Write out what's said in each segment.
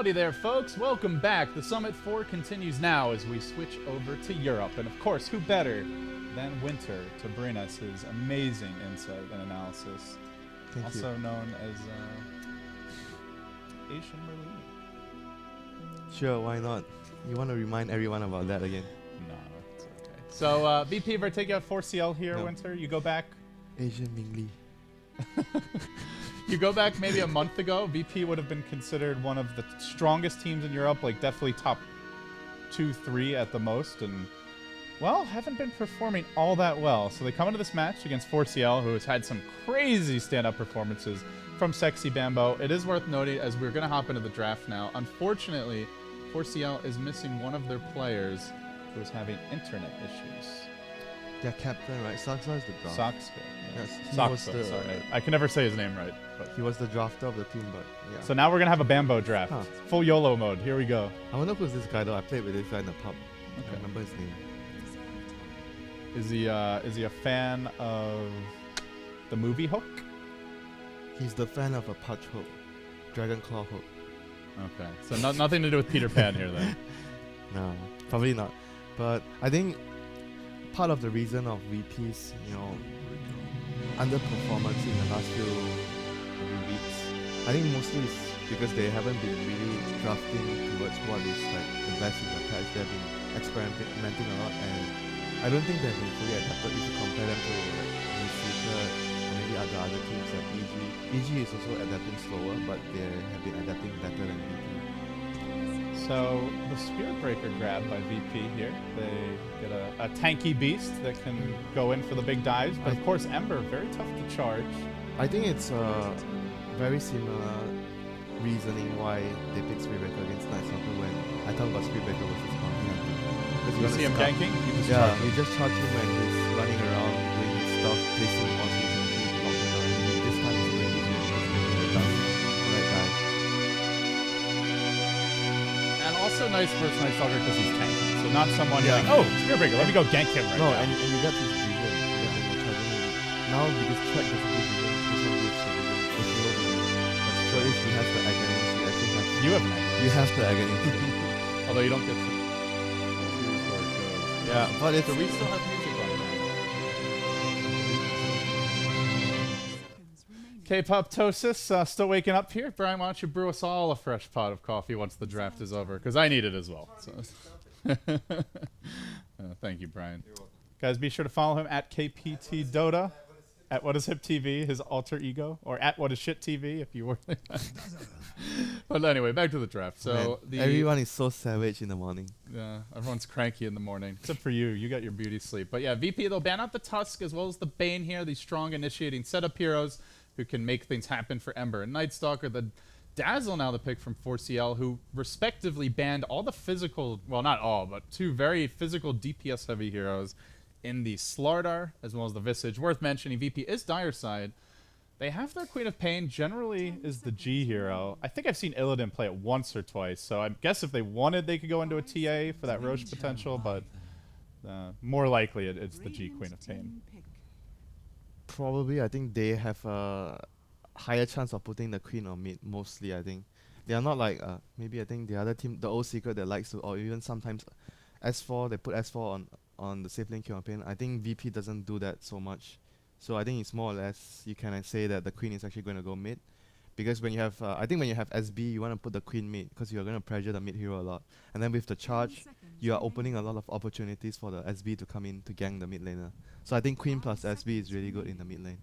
Howdy there, folks. Welcome back. The Summit 4 continues now as we switch over to Europe. And of course, who better than WinteR to bring us his amazing insight and analysis, also known as Asian Merlin. Sure, why not? You want to remind everyone about that again? No, it's okay. So, VP, if I take out 4CL here, No. WinteR, you go back. Asian Mingli. You go back maybe a month ago, VP would have been considered one of the strongest teams in Europe, like definitely top 2-3 at the most, and, well, haven't been performing all that well. So they come into this match against 4CL, who has had some crazy stand-up performances from Sexy Bambo. It is worth noting, as we're going to hop into the draft now, unfortunately, 4CL is missing one of their players who is having internet issues. Their captain, right? Saksa is the draft. Soxka. Yes, he Soxka, was the, sorry. I can never say his name right. But. He was the drafter of the team, but yeah. So now we're going to have a Bambo draft. Huh. Full YOLO mode. Here we go. I wonder who's this guy though. I played with this guy in the pub. Okay. I remember his name. Is he a fan of the movie Hook? He's the fan of a punch hook. Dragon Claw hook. Okay. So nothing to do with Peter Pan here then. No, probably not. But I think part of the reason of VP's, underperformance in the last few weeks, I think mostly is because they haven't been really drafting towards what is like the best in the patch. They've been experimenting a lot, and I don't think they've been fully adapted if you compare them to like Secret or maybe other teams like EG. EG is also adapting slower, but they have been adapting better than VP. So the Spirit Breaker grab by VP here. They get a tanky beast that can go in for the big dives, but of course Ember, very tough to charge. I think it's very similar reasoning why they pick Spirit Breaker against Night Stalker when I talk about Spirit Breaker versus Bounty Hunter. You see him ganking? You just Yeah, charge him. you just charge him when he's running around doing his stuff, placing bosses and blocking down. This time it's really easy because he does the right guy. And also nice versus Night Stalker because he's tanky. So not someone Yeah. you're like, oh, Spirit Breaker, let me go gank him right No, now. and you get his vision. Yeah, when you're charging him. Now because Track doesn't give vision, this one gives the vision. If you know vision. So if he has the agony, you actually have You have an you have the agony. although you don't get to choose where it goes. Yeah, but it's So we still have music on there. K-Pop-tosis, still waking up here. Brian, why don't you brew us all a fresh pot of coffee once the draft is over? Because I need it as well. So. Thank you, Brian. Guys, be sure to follow him at KPT Dota, at What Is Hip TV, his alter ego, or at What Is Shit TV if you were. But anyway, back to the draft. So Man, everyone is so savage in the morning. yeah, everyone's cranky in the morning, except for you. You got your beauty sleep. But yeah, VP, they'll ban out the Tusk as well as the Bane here, these strong initiating setup heroes who can make things happen for Ember and Night Stalker. The Dazzle now the pick from 4CL, who respectively banned all the physical, well, not all, but two very physical DPS-heavy heroes in the Slardar as well as the Visage. Worth mentioning, VP is Dire Side. They have their Queen of Pain, generally is the G hero. I think I've seen Illidan play it once or twice, so I guess if they wanted, they could go into a TA for that Roche potential, but more likely it's the G Queen of Pain. Probably, I think they have a higher chance of putting the queen on mid. Mostly, I think they are not like maybe I think the other team, the old secret that likes to, or even sometimes S4 they put S4 on the safe lane campaign. I think VP doesn't do that so much. So I think it's more or less you can say that the queen is actually going to go mid, because when you have I think when you have SB you want to put the queen mid because you're going to pressure the mid hero a lot, and then with the charge you are opening a lot of opportunities for the SB to come in to gank the mid laner. So I think queen plus SB is really good in the mid lane.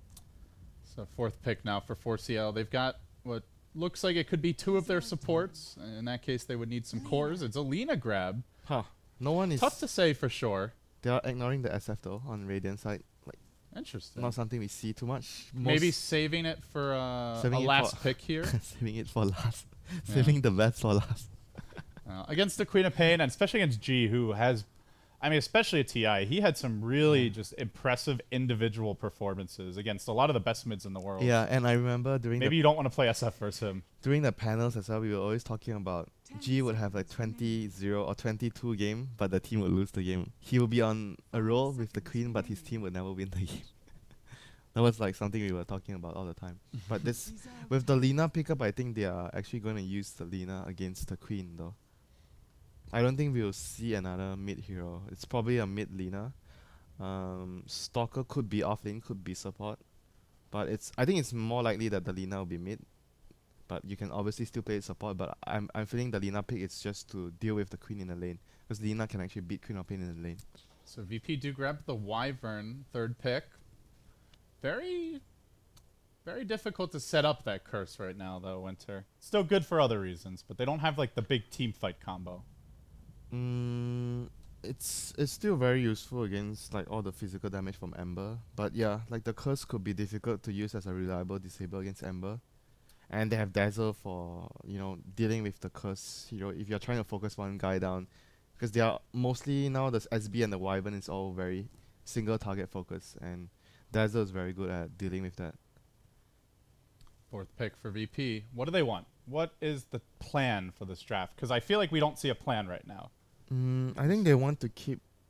So fourth pick now for 4CL. They've got what looks like it could be two of their supports. In that case, they would need some cores. It's a Lina grab. Huh. No one is. Tough to say for sure. They are ignoring the SF though on Radiant side. Like Interesting. not something we see too much. Maybe saving it for a Saving it last for- pick here. saving it for last. Yeah. Saving the best for last. Against the Queen of Pain, and especially against G, who has, I mean, especially at TI, he had some really just impressive individual performances against a lot of the best mids in the world. Yeah, and I remember during Maybe you don't want to play SF versus him. during the panels as well, we were always talking about G would have like 20-0 or 22 game, but the team would lose the game. He would be on a roll with the queen, but his team would never win the game. That was like something we were talking about all the time. But this with the Lina pickup, I think they are actually going to use the Lina against the Queen though. I don't think we'll see another mid hero. It's probably a mid Lina. Stalker could be off lane, could be support, but I think it's more likely that the Lina will be mid. But you can obviously still play it support. But I'm feeling the Lina pick is just to deal with the Queen in the lane, because Lina can actually beat Queen of Pain in the lane. So VP do grab the Wyvern, third pick. Very, very difficult to set up that curse right now, though, WinteR. Still good for other reasons, but they don't have, like, the big team fight combo. It's still very useful against like all the physical damage from Ember. But yeah, like the curse could be difficult to use as a reliable disable against Ember. And they have Dazzle for, dealing with the curse, if you're trying to focus one guy down. Because they are mostly now the SB and the Wyvern is all very single target focus, and Dazzle is very good at dealing with that. Fourth pick for VP. What do they want? What is the plan for this draft? Because I feel like we don't see a plan right now. I think they want to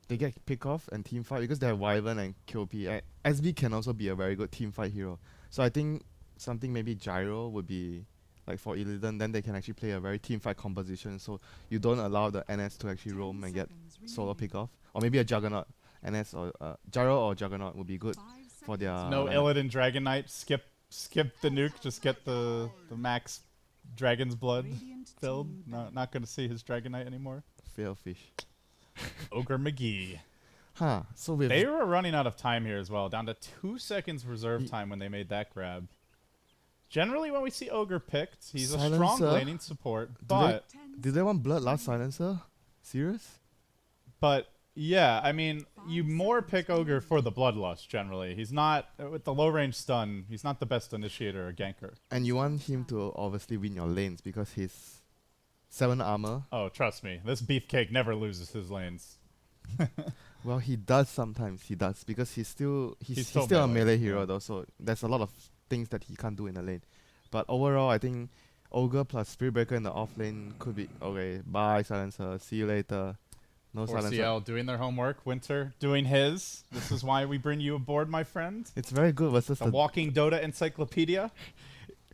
they get pick off and team fight because they have Wyvern and QP. SB can also be a very good team fight hero. So I think something maybe Gyro would be like for Illidan, then they can actually play a very team fight composition. So you don't allow the NS to actually roam and get solo pick off. Or maybe a Juggernaut. NS or Gyro or Juggernaut would be good for their. No Illidan Dragon Knight. Skip the nuke. Just get the max Dragon's Blood filled. Not going to see his Dragon Knight anymore. Fail fish. Ogre McGee. Huh. So they were running out of time here as well. Down to 2 seconds reserve time when they made that grab. Generally, when we see Ogre picked, he's a strong laning support. But did they want Bloodlust Silencer? Serious? But yeah, I mean, you more pick Ogre for the Bloodlust generally. He's not with the low range stun. He's not the best initiator or ganker. And you want him to obviously win your lanes because he's 7 armor. Oh, trust me, this beefcake never loses his lanes. Well, he does sometimes. He does because he's still melee. a melee hero though. So there's a lot of things that he can't do in the lane. But overall, I think Ogre plus Spirit Breaker in the off lane could be okay. Bye, Silencer. See you later. No 4C&L Silencer. doing their homework. WinteR doing his. This is why we bring you aboard, my friend. It's very good versus the walking Dota encyclopedia.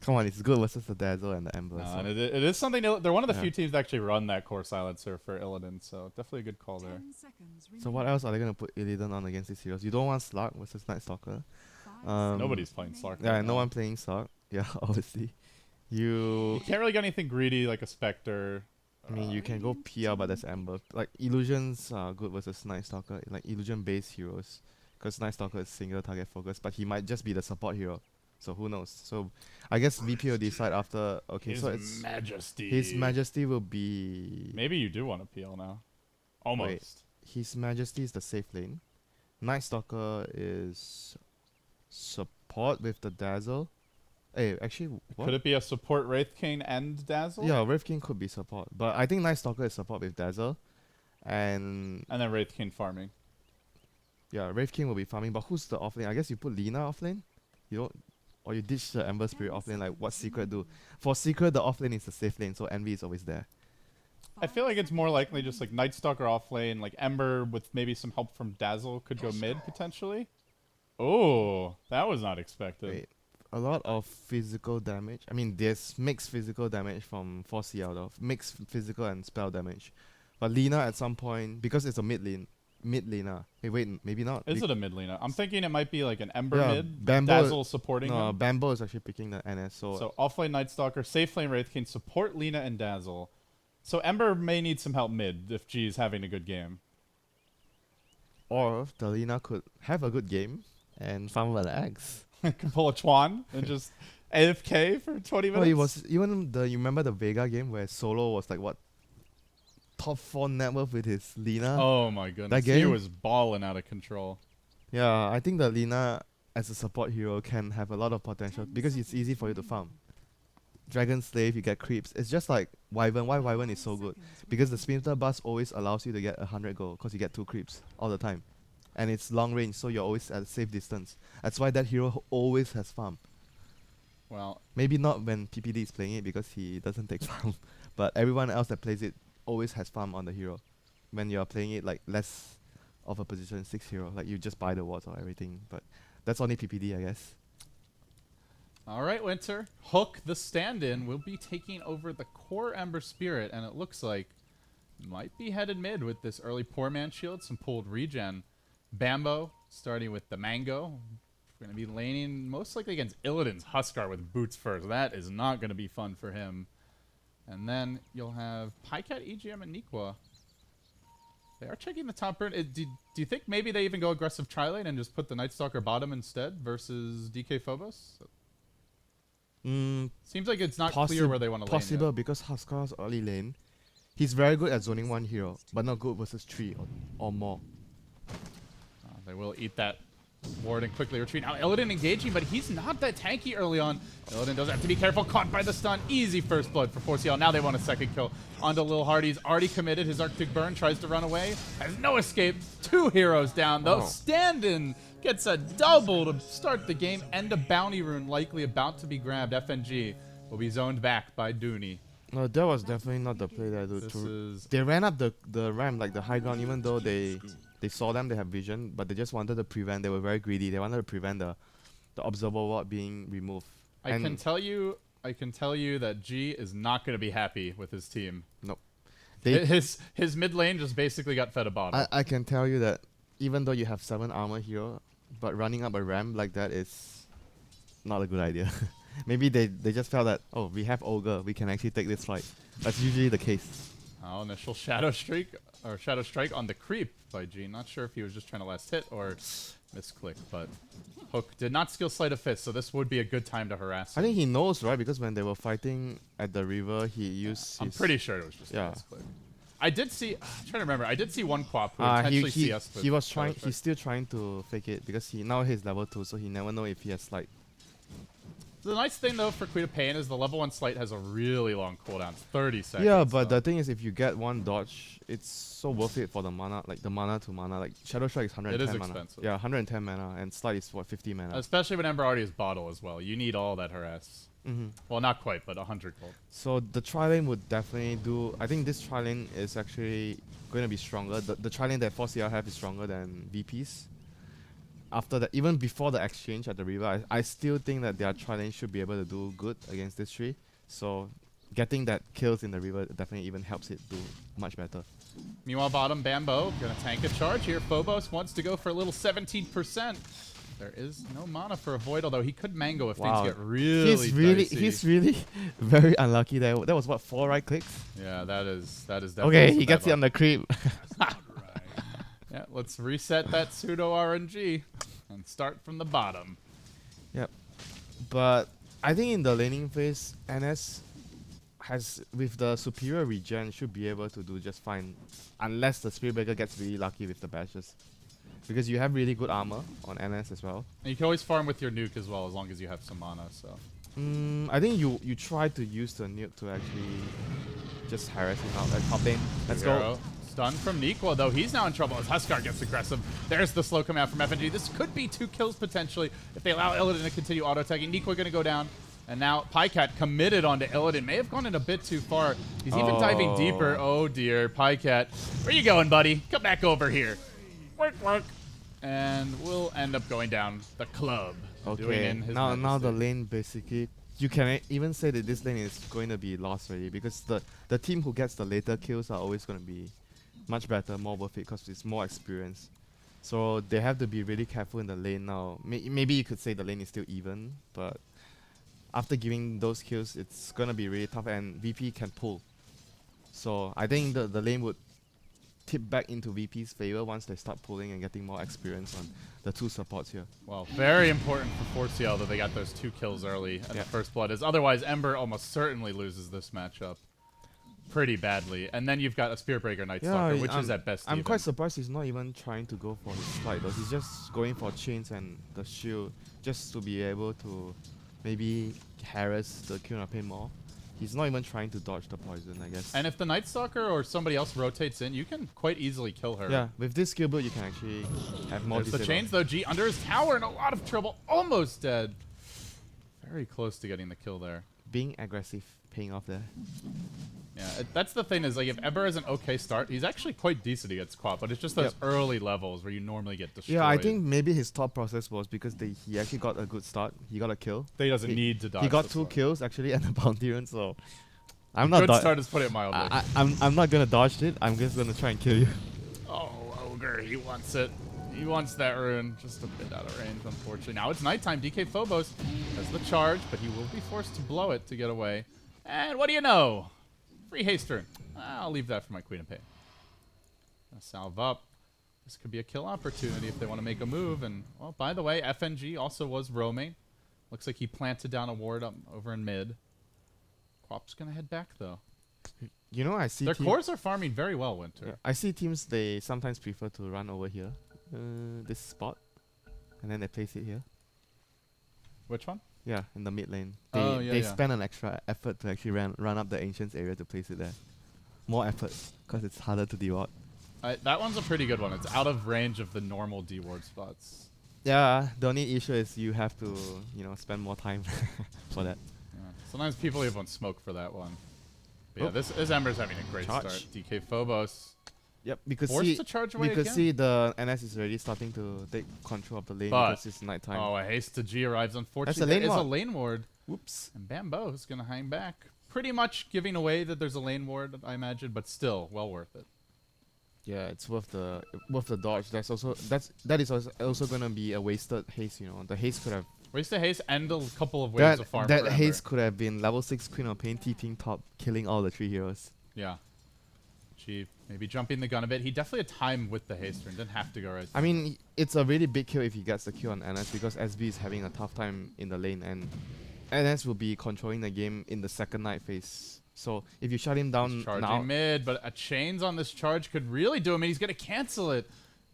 Come on, it's good versus the Dazzle and the Ember. And it is something. They're one of the few teams that actually run that core silencer for Illidan, so definitely a good call there. So what else are they gonna put Illidan on against these heroes? You don't want Slark versus Night Stalker. Nobody's playing Slark. Yeah, no one playing Slark. Yeah, obviously. You can't really get anything greedy like a Spectre. I mean, you can go PR, but that's Ember. Like Illusions are good versus Night Stalker, like Illusion based heroes, because Night Stalker is single target focus, but he might just be the support hero. So who knows? So I guess VP will decide after. Okay, His so it's Majesty. His Majesty will be. Maybe you do want to PL now. Almost. Wait, His Majesty is the safe lane. Night Stalker is support with the Dazzle. Hey, actually, what? Could it be a support Wraith King and Dazzle? Yeah, Wraith King could be support, but I think Night Stalker is support with Dazzle, and then Wraith King farming. Yeah, Wraith King will be farming, but who's the offlane? I guess you put Lina offlane. You don't. Or you ditch the Ember Spirit offlane, like what Secret do. For Secret, the offlane is the safe lane, so Envy is always there. I feel like it's more likely just like Night Stalker offlane, like Ember with maybe some help from Dazzle could go mid potentially. Oh, that was not expected. Wait, a lot of physical damage. I mean, there's mixed physical damage from 4C&L though. Mixed physical and spell damage. But Lina at some point, because it's a mid Lina. Hey, wait, maybe not. Is it a mid Lina? I'm thinking it might be like an Ember mid. Bambo, Dazzle supporting No, him. Bambo is actually picking the NS. So offlane Night Stalker, safe lane Wraith King, support Lina and Dazzle. So Ember may need some help mid if G is having a good game. Or the Lina could have a good game and farm relax. Can pull a Chuan and just AFK for 20 minutes. Oh, it was even you remember the Vega game where Solo was like what? Top 4 net worth with his Lina. Oh my goodness. That game He was balling out of control. Yeah, I think the Lina as a support hero can have a lot of potential because it's easy for you to farm. Dragon Slave, you get creeps. It's just like Wyvern. Why Wyvern is so good? Because the Splinter Bus always allows you to get 100 gold because you get 2 creeps all the time. And it's long range, so you're always at a safe distance. That's why that hero always has farm. Well, maybe not when PPD is playing it because he doesn't take farm. But everyone else that plays it always has farm on the hero. When you're playing it like less of a position 6 hero, like you just buy the wards or everything. But That's only PPD, I guess. All right, WinteR. Hook, the stand-in, will be taking over the core Ember Spirit, and it looks like might be headed mid with this early Poor Man Shield, some pulled regen. Bambo, starting with the Mango. We're going to be laning most likely against Illidan's Huskar with boots first. That is not going to be fun for him. And then you'll have Pycat, EGM, and Nikwa. They are checking the top burn. Do you think maybe they even go aggressive tri-lane and just put the Night Stalker bottom instead versus DK Phobos? Seems like it's not clear where they want to lane. Possible because Huskar's early lane. He's very good at zoning one hero, but not good versus 3 or more. They will eat that ward and quickly retreat. Now Illidan engaging, but he's not that tanky early on. Illidan does have to be careful. Caught by the stun. Easy first blood for 4CL. Now they want a second kill onto Lil Hardy's already committed. His Arctic Burn tries to run away. Has no escape. 2 heroes down though. Stand-in gets a double to start the game, and a bounty rune likely about to be grabbed. FNG will be zoned back by Dooney. No, that was definitely not the play there. They ran up the ramp, like the high ground, even though they saw them, they have vision, but they just wanted to prevent. They were very greedy. They wanted to prevent the observer ward being removed. I can tell you that G is not going to be happy with his team. Nope. His mid lane just basically got fed a bottle. I can tell you that even though you have 7 armor here, but running up a ramp like that is not a good idea. Maybe they just felt that, oh, we have Ogre, we can actually take this fight. That's usually the case. Oh, initial Shadow Strike on the creep by G. Not sure if he was just trying to last hit or misclick, but Hook did not skill Sleight of Fist, so this would be a good time to harass him. I think he knows, right? Because when they were fighting at the river, he used I'm pretty sure it was just a misclick. I did see, I'm trying to remember, I did see one Quap who intentionally CS with he's still trying to fake it because now he's level 2, so he never know if he has Sleight. The nice thing though for Queen of Pain is the level 1 Sleight has a really long cooldown, 30 seconds. Yeah, but the thing is, if you get one dodge, it's so worth it for the mana, like the mana to mana. Like Shadow Strike is 110 mana. It is expensive. Yeah, 110 mana, and Sleight is what, 50 mana. Especially when Ember already has bottle as well. You need all that harass. Well, not quite, but 100 gold. So the tri-lane would definitely do. I think this tri-lane is actually going to be stronger. The tri-lane that 4CL have is stronger than VP's. After that, even before the exchange at the river, I still think that their tri-lane should be able to do good against this tree. So getting that kills in the river definitely even helps it do much better. Meanwhile, bottom, Bambo gonna tank a charge here. Phobos wants to go for a little 17%. There is no mana for a Void, although he could Mango if things get really dicey. He's really very unlucky there. That was what, 4 right clicks? Yeah, that is definitely. Okay, he gets it on the creep. Yeah, let's reset that pseudo RNG and start from the bottom. Yep. But I think in the laning phase, NS has, with the superior regen, should be able to do just fine. Unless the Spirit Breaker gets really lucky with the bashes. Because you have really good armor on NS as well. And you can always farm with your nuke as well, as long as you have some mana, so. I think you try to use the nuke to actually just harass him out at top lane. Let's go. Stun from Nikwa, though. He's now in trouble as Huskar gets aggressive. There's the slow coming out from FNG. This could be 2 kills potentially if they allow Illidan to continue auto-tagging. Nikwa going to go down. And now Pycat committed onto Illidan. May have gone in a bit too far. He's even diving deeper. Oh, dear. Pycat, where you going, buddy? Come back over here. Work. And we'll end up going down the club. Okay, now the lane basically, you can even say that this lane is going to be lost already because the team who gets the later kills are always going to be much better, more worth it because it's more experience. So they have to be really careful in the lane now. Maybe you could say the lane is still even, but after giving those kills, it's going to be really tough and VP can pull. So I think the lane would tip back into VP's favor once they start pulling and getting more experience on the 2 supports here. Well, very important for 4CL that they got those 2 kills early at the first blood, as otherwise Ember almost certainly loses this matchup pretty badly. And then you've got a Spirit Breaker Night Stalker, which is at best I'm even. quite surprised he's not even trying to go for his slide though. He's just going for chains and the shield just to be able to maybe harass the Queen of Pain more. He's not even trying to dodge the poison, I guess. And if the Night Stalker or somebody else rotates in, you can quite easily kill her. Yeah, with this skill build, you can actually have more There's the chains, though. G under his tower in a lot of trouble. Almost dead. Very close to getting the kill there. Being aggressive, paying off there. Yeah, that's the thing is, like, if Ember has an okay start, he's actually quite decent against Quap, but it's just those early levels where you normally get destroyed. Yeah, I think maybe his thought process was because he actually got a good start. He got a kill. He doesn't need to dodge. He got this 2 one. kills actually and a bounty run, so I'm not. Good start is put it mildly. I'm not gonna dodge it. I'm just gonna try and kill you. Oh, Ogre, he wants it. He wants that rune. Just a bit out of range, unfortunately. Now it's nighttime. DK Phobos has the charge, but he will be forced to blow it to get away. And what do you know? Free haste rune. I'll leave that for my Queen of Pain. Gonna salve up. This could be a kill opportunity if they want to make a move. And, well, by the way, FNG also was roaming. Looks like he planted down a ward up over in mid. Quap's gonna head back, though. You know, I see their cores are farming very well, WinteR. Yeah, I see teams, they sometimes prefer to run over here. This spot. And then they place it here. Which one? Yeah, in the mid lane. They spend an extra effort to actually run up the Ancients area to place it there. More effort, because it's harder to deward. That one's a pretty good one. It's out of range of the normal deward spots. Yeah, the only issue is you have to, spend more time for that. Yeah. Sometimes people even want smoke for that one. But yeah, this Ember's having a great start. DK Phobos. Yep, because forced to charge away again. see the NS is already starting to take control of the lane because it's nighttime. Oh, a haste to G arrives. Unfortunately, there is a lane ward. Whoops. And Bambo is going to hang back. Pretty much giving away that there's a lane ward, I imagine, but still well worth it. Yeah, it's worth the dodge. That is also gonna be a wasted haste. The haste could have wasted haste and a couple of waves of farm. That haste could have been level 6 Queen of Pain TPing top, killing all the 3 heroes. Yeah. Maybe jumping the gun a bit. He definitely had time with the haste turn. Didn't have to go right. I mean, it's a really big kill if he gets the kill on NS because SB is having a tough time in the lane and NS will be controlling the game in the second night phase. So if you shut him down now, mid, but a chains on this charge could really do him, and he's gonna cancel it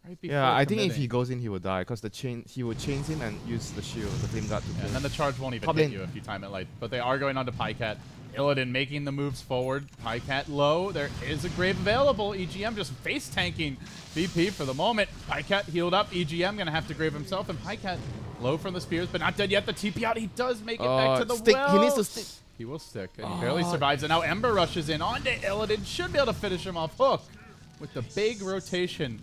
right before. Yeah, I think if he goes in, he will die because he will chains in and use the shield, the flame guard to kill. And then the charge won't even hit you if you time it late. But they are going on to Pycat. Illidan making the moves forward. Pycat low. There is a grave available. EGM just face tanking VP for the moment. Pycat healed up. EGM gonna have to grave himself, and Pycat low from the spears, but not dead yet. The TP out. He does make it back to the well. He needs to stick. He will stick, and he barely survives. And now Ember rushes in onto Illidan. Should be able to finish him off. Hook with the big rotation,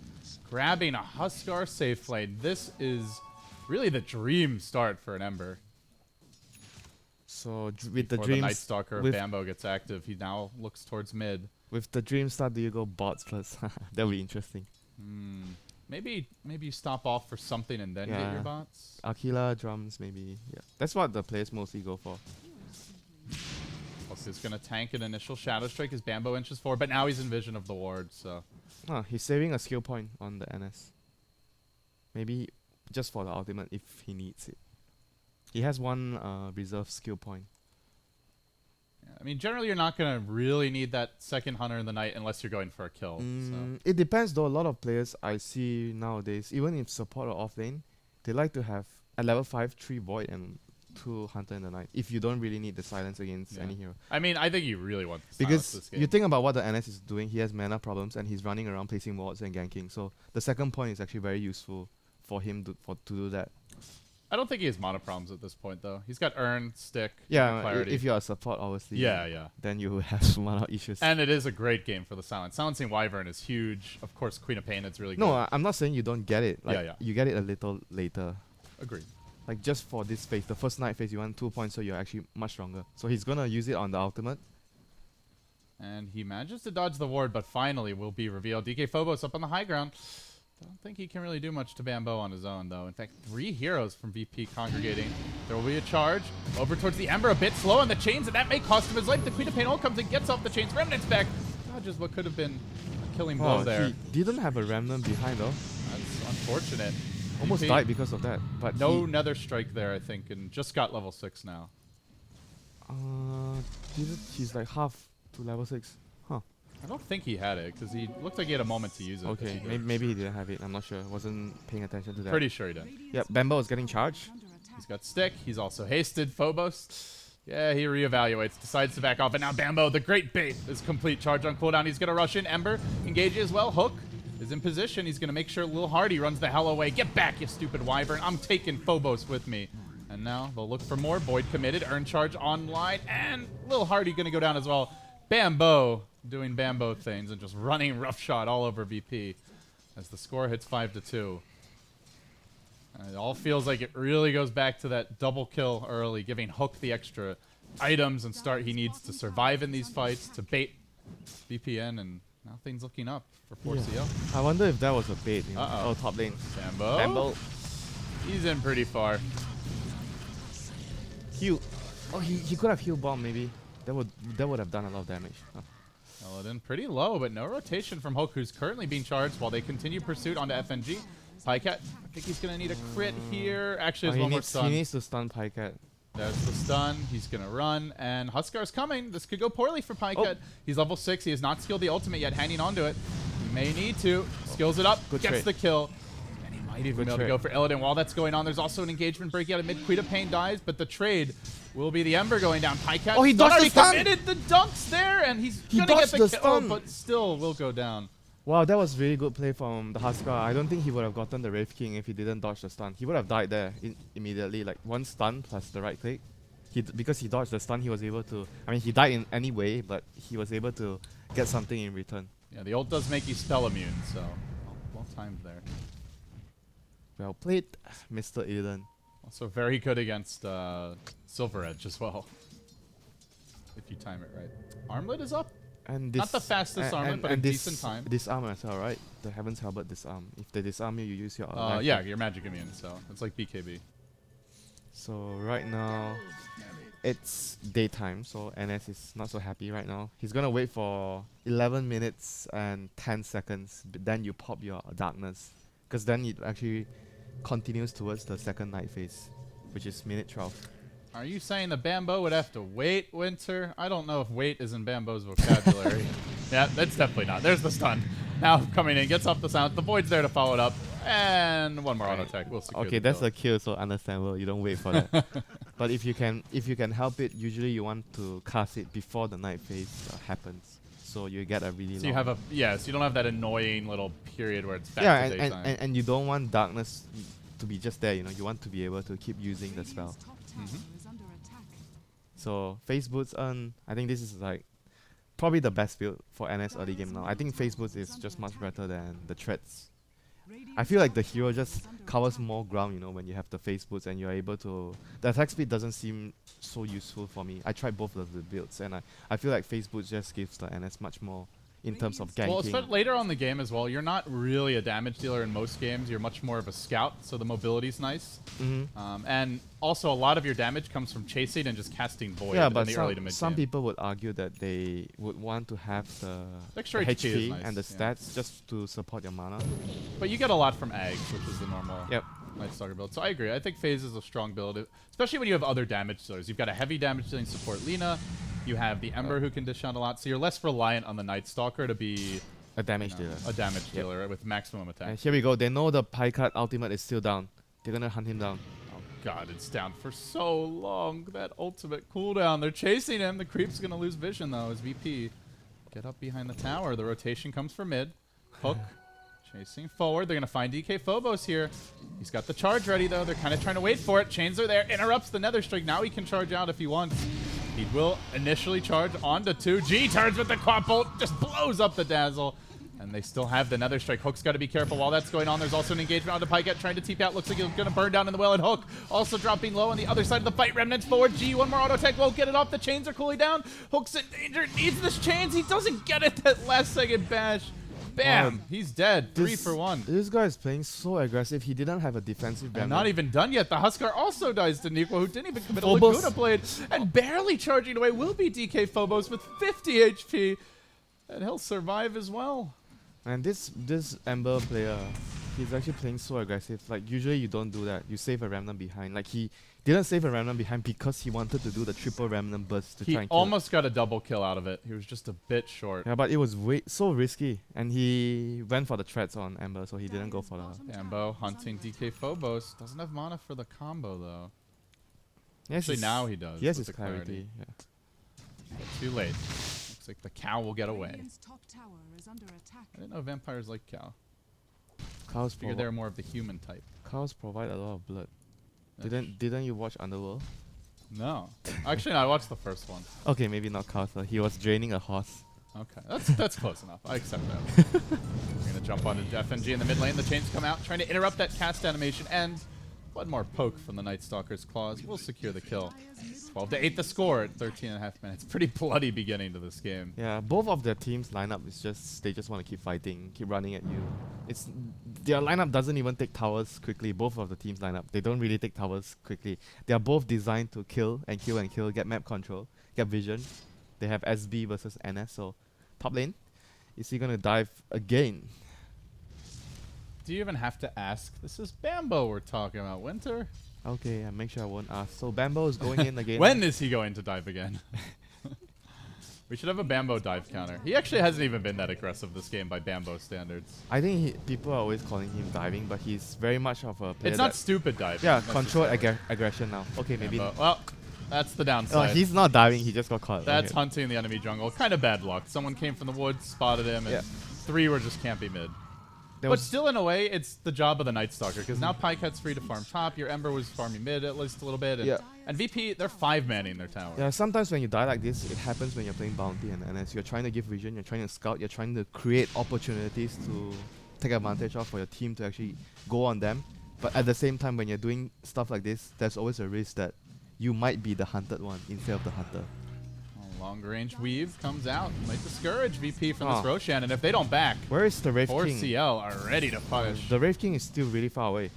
grabbing a Huskar safe lane. This is really the dream start for an Ember. So with the dream, Night Stalker Bambo gets active. He now looks towards mid. With the dream start, do you go bots first? That'll be interesting. Maybe you stop off for something and then get your bots. Aquila drums, maybe. Yeah, that's what the players mostly go for. Plus, he's gonna tank an initial Shadow Strike as Bambo inches forward, but now he's in vision of the ward. So, he's saving a skill point on the NS. Maybe just for the ultimate if he needs it. He has one reserve skill point. Yeah, I mean, generally you're not gonna really need that second hunter in the night unless you're going for a kill. So. It depends though. A lot of players I see nowadays, even if support or off lane, they like to have a level 5 3 void and 2 hunter in the night. If you don't really need the silence against any hero. I mean, I think you really want the because this game. You think about what the NS is doing. He has mana problems and he's running around placing wards and ganking. So the second point is actually very useful for him to do that. I don't think he has mana problems at this point, though. He's got Urn, Stick, Clarity. If you're a support, obviously. Then you have mana issues. And it is a great game for the silence. Silencing Wyvern is huge. Of course, Queen of Pain is really good. No, I'm not saying you don't get it. You get it a little later. Agreed. Like just for this phase, the first night phase, you want 2 points, so you're actually much stronger. So he's gonna use it on the ultimate. And he manages to dodge the ward, but finally will be revealed. DK Phobos up on the high ground. Don't think he can really do much to Bambo on his own, though. In fact, 3 heroes from VP congregating. There will be a charge over towards the Ember, a bit slow on the chains, and that may cost him his life. The Queen of Pain ult comes and gets off the chains. Remnant's back. Dodges what could have been a killing blow there. He didn't have a Remnant behind, though. That's unfortunate. Almost died because of that. But no Nether Strike there, I think, and just got level 6 now. He's like half to level 6. I don't think he had it, because he looked like he had a moment to use it. Okay, maybe he didn't have it. I'm not sure. Wasn't paying attention to that. Pretty sure he did. Yep, Bambo is getting charged. He's got Stick. He's also hasted. Phobos. Yeah, he reevaluates, decides to back off, and now Bambo, the great bait, is complete charge on cooldown. He's going to rush in. Ember engages as well. Hook is in position. He's going to make sure Lil Hardy runs the hell away. Get back, you stupid Wyvern. I'm taking Phobos with me. And now they'll look for more. Void committed. Earn charge online. And Lil Hardy going to go down as well. Bambo doing Bambo things and just running roughshod all over VP as the score hits 5-2. It all feels like it really goes back to that double kill early, giving Hook the extra items and start he needs to survive in these fights to bait VPN, and now things looking up for 4CL. I wonder if that was a bait. You know? Uh-oh. Oh, top lane. Bambo. Bambo. He's in pretty far. Heal. Oh, he could have healed bomb maybe. That would have done a lot of damage. Oh. Paladin pretty low, but no rotation from Hook, who's currently being charged while they continue pursuit onto FNG. Pycat, I think he's going to need a crit here. Actually, there's one more stun. He needs to stun Pycat. There's the stun. He's going to run, and Huskar's coming. This could go poorly for Pycat. Oh. He's level 6. He has not skilled the ultimate yet, hanging on to it. He may need to. Skills it up, Good gets trade. the kill. And he might even be able to go for Illidan. While that's going on, there's also an engagement breaking out of mid. Quita Pain dies, but the trade will be the Ember going down. Pycat he dodged the stun! committed the dunks there, and he's going to get the kill, but still will go down. Wow, that was really good play from the Huskar. I don't think he would have gotten the Wraith King if he didn't dodge the stun. He would have died there immediately, like one stun plus the right click. Because he dodged the stun, he was able to... I mean, he died in any way, but he was able to get something in return. Yeah, the ult does make you spell immune, so well timed there. Well played, Mr. Illidan. Also very good against Silver Edge as well, if you time it right. Armlet is up. And not the fastest armlet, but a decent time. Disarm as well, right? The Heaven's Halberd disarm. If they disarm you, you use your... yeah, you're magic immune, so it's like BKB. So right now, it's daytime, so NS is not so happy right now. He's gonna wait for 11 minutes and 10 seconds, but then you pop your darkness. Because then it actually continues towards the second night phase, which is minute 12. Are you saying the Bambo would have to wait, WinteR? I don't know if wait is in Bambo's vocabulary. Yeah, that's definitely not. There's the stun. Now coming in, gets off the sound. The Void's there to follow it up. And one more auto attack. We'll secure okay, that's a kill, so understandable. You don't wait for that. But if you can help it, usually you want to cast it before the night phase happens. So you get a really long... you have a... Yeah, so you don't have that annoying little period where it's back to daytime. And you don't want darkness to be just there, you know. You want to be able to keep using the spell. So Phase Boots earn... I think this is like probably the best build for NS early game now. I think Phase Boots is just much better than the Treads. I feel like the hero just covers more ground, you know, when you have the Phase Boots and you're able to... The attack speed doesn't seem so useful for me. I tried both of the builds and I feel like Phase Boots just gives the NS much more in terms of ganking. Well, especially later on in the game as well, you're not really a damage dealer in most games. You're much more of a scout, so the mobility's nice. And also a lot of your damage comes from chasing and just casting Void in the early to mid some people would argue that they would want to have the extra HP nice, and the stats just to support your mana. But you get a lot from Ags, which is the normal Night Stalker build. So I agree. I think Phase is a strong build, especially when you have other damage dealers. You've got a heavy damage dealing support Lina. You have the Ember who can dish out a lot, so you're less reliant on the Night Stalker to be a damage dealer. A damage dealer with maximum attack. And here we go. They know the Pycat ultimate is still down. They're gonna hunt him down. Oh god, it's down for so long. That ultimate cooldown. They're chasing him. The creep's gonna lose vision though as VP. Get up behind the tower. The rotation comes for mid. Hook. Chasing forward. They're going to find DK Phobos here. He's got the charge ready, though. They're kind of trying to wait for it. Chains are there. Interrupts the Nether Strike. Now he can charge out if he wants. He will initially charge onto 2G. Turns with the Quap Bolt. Just blows up the Dazzle. And they still have the Nether Strike. Hook's got to be careful while that's going on. There's also an engagement onto Pycat trying to TP out. Looks like he's going to burn down in the well. And Hook also dropping low on the other side of the fight. Remnants forward. G, one more auto attack. Won't get it off. The chains are cooling down. Hook's in danger. Needs this chains. He doesn't get it. That last second bash. Bam! He's dead. 3 for 1. This guy is playing so aggressive. He didn't have a defensive and Bambo. Not even done yet. The Huskar also dies to Nico, who didn't even commit a Laguna blade. And barely charging away will be DK Phobos with 50 HP. And he'll survive as well. And this Ember player, he's actually playing so aggressive. Like, usually you don't do that. You save a Remnant behind. Like, he didn't save a Remnant behind because he wanted to do the triple Remnant burst to try and kill. He almost got a double kill out of it. He was just a bit short. Yeah, but it was so risky. And he went for the threats on Ember, so he didn't go for the... Bambo hunting DK Phobos. Doesn't have mana for the combo, though. Yes, actually, now he does. Yes, it's clarity. Yeah. But too late. Looks like the cow will get away. I didn't know vampires like cow. Cows figured they're more of the human type. Cows provide a lot of blood. Didn't you watch Underworld? No. Actually, no, I watched the first one. Okay, maybe not Carter. He was draining a horse. Okay, that's close enough. I accept that. We're gonna jump onto FNG in the mid lane. The chains come out, trying to interrupt that cast animation, and one more poke from the Night Stalker's claws will secure the kill. 12-8 the score at 13.5 minutes. Pretty bloody beginning to this game. Yeah, both of their teams lineup is just they just want to keep fighting, keep running at you. It's their lineup doesn't even take towers quickly. Both of the teams lineup, they don't really take towers quickly. They are both designed to kill and kill and kill, get map control, get vision. They have SB versus NS, so top lane. Is he gonna dive again? Do you even have to ask? This is Bambo we're talking about, WinteR. Okay, I make sure I won't ask. So Bambo is going in again. When is he going to dive again? We should have a Bambo dive counter. He actually hasn't even been that aggressive this game by Bambo standards. I think people are always calling him diving, but he's very much of a player. It's not stupid diving. Yeah, controlled aggression now. Okay, maybe. Well, that's the downside. He's not diving, he just got caught. That's okay. hunting the enemy jungle. Kind of bad luck. Someone came from the woods, spotted him, and 3 were just campy mid. But still, in a way, it's the job of the Night Stalker, because now Pycat's free to farm top. Your Ember was farming mid at least a little bit. And VP, they're 5-manning their tower. Yeah, sometimes when you die like this, it happens when you're playing Bounty and NS. You're trying to give vision, you're trying to scout, you're trying to create opportunities to take advantage of for your team to actually go on them. But at the same time, when you're doing stuff like this, there's always a risk that you might be the hunted one instead of the hunter. Long-range weave comes out. Might discourage VP from this Roshan, and if they don't back, where is the Wraith 4C&L are ready to punish. The Wraith King is still really far away.